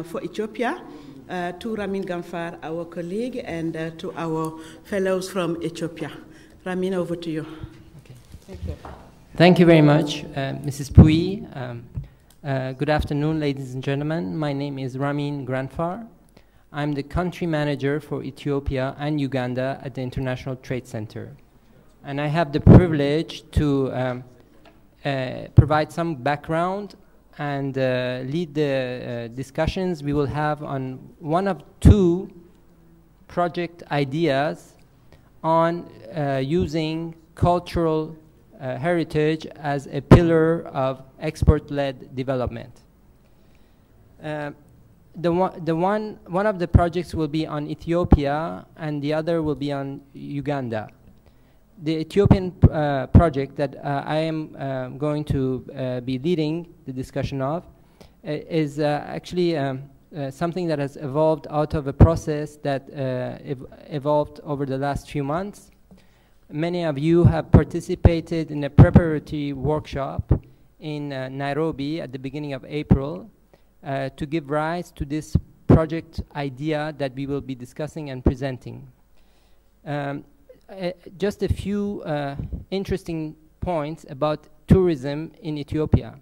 for Ethiopia, to Ramin Gamfar, our colleague, and to our fellows from Ethiopia. Ramin, over to you. Okay. Thank you. Thank you very much, Mrs. Pui. Good afternoon, ladies and gentlemen. My name is Ramin Granfar. I'm the country manager for Ethiopia and Uganda at the International Trade Center. And I have the privilege to provide some background and lead the discussions we will have on one of two project ideas on using cultural heritage as a pillar of export-led development. One of the projects will be on Ethiopia and the other will be on Uganda. The Ethiopian project that I am going to be leading the discussion of is actually something that has evolved out of a process that evolved over the last few months. Many of you have participated in a preparatory workshop in Nairobi at the beginning of April to give rise to this project idea that we will be discussing and presenting. Just a few interesting points about tourism in Ethiopia.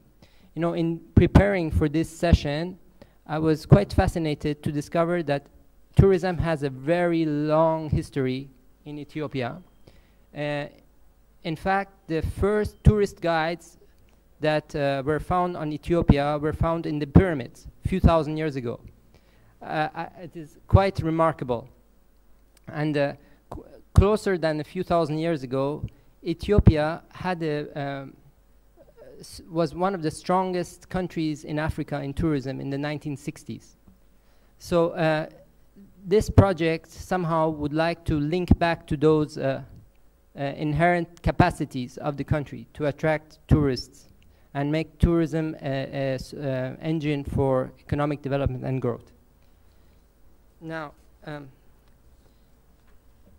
You know, in preparing for this session, I was quite fascinated to discover that tourism has a very long history in Ethiopia. In fact, the first tourist guides that were found on Ethiopia were found in the pyramids a few thousand years ago. It is quite remarkable. And closer than a few thousand years ago, Ethiopia had was one of the strongest countries in Africa in tourism in the 1960s. So this project somehow would like to link back to those inherent capacities of the country to attract tourists and make tourism an engine for economic development and growth. Now,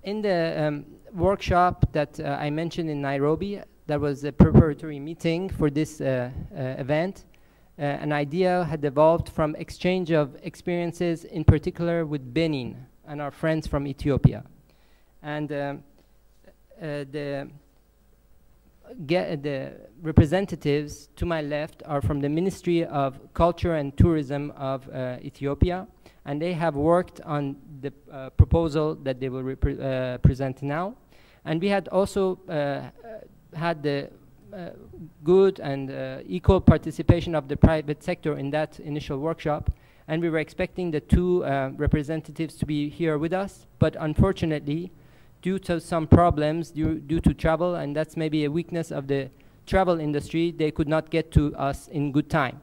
in the workshop that I mentioned in Nairobi, that was a preparatory meeting for this event. An idea had evolved from exchange of experiences, in particular with Benin and our friends from Ethiopia. And the representatives to my left are from the Ministry of Culture and Tourism of Ethiopia, and they have worked on the proposal that they will present now. And we had also had the good and equal participation of the private sector in that initial workshop, and we were expecting the two representatives to be here with us, but unfortunately, due to some problems due to travel, and that's maybe a weakness of the travel industry, they could not get to us in good time.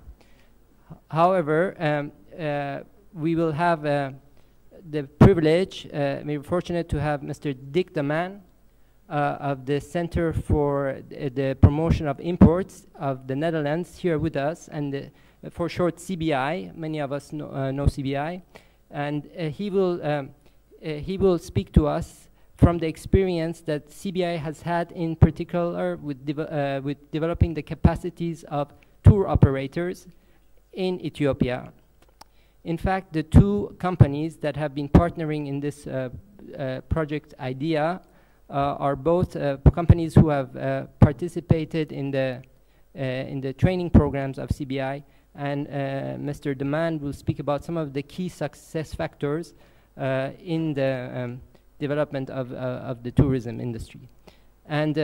However, we will have the privilege, we're fortunate to have Mr. Dick the Man of the Center for the Promotion of Imports of the Netherlands here with us, and for short CBI, many of us know CBI, and he will speak to us from the experience that CBI has had, in particular with developing the capacities of tour operators in Ethiopia. In fact, the two companies that have been partnering in this project idea are both companies who have participated in the training programs of CBI, and Mr. Demand will speak about some of the key success factors in the development of the tourism industry. And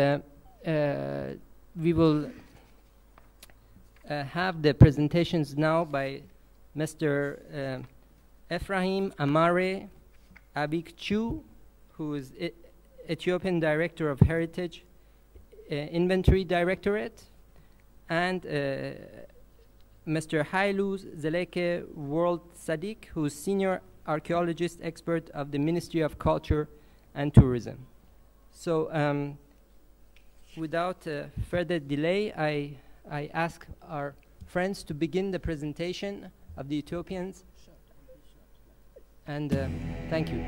we will have the presentations now by Mr. Ephraim Amare Abikchu, who is Ethiopian Director of Heritage Inventory Directorate, and Mr. Hailu Zeleke World Sadiq, who is Senior Archaeologist Expert of the Ministry of Culture and Tourism. So without further delay, I ask our friends to begin the presentation of the Ethiopians. And thank you.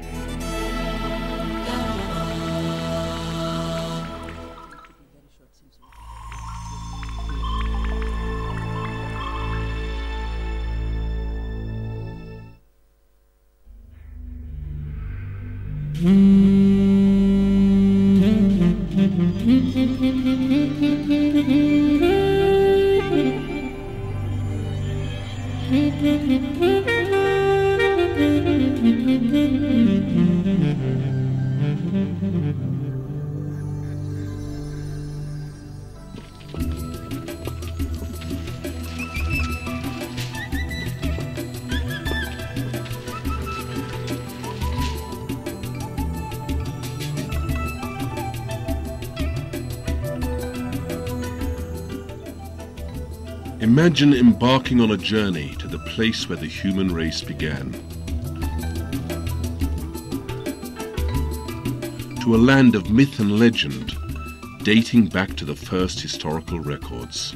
Imagine embarking on a journey to the place where the human race began. To a land of myth and legend, dating back to the first historical records.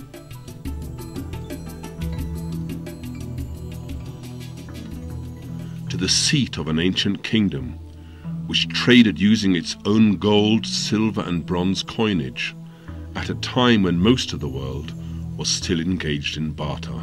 To the seat of an ancient kingdom, which traded using its own gold, silver and bronze coinage, at a time when most of the world was still engaged in barter.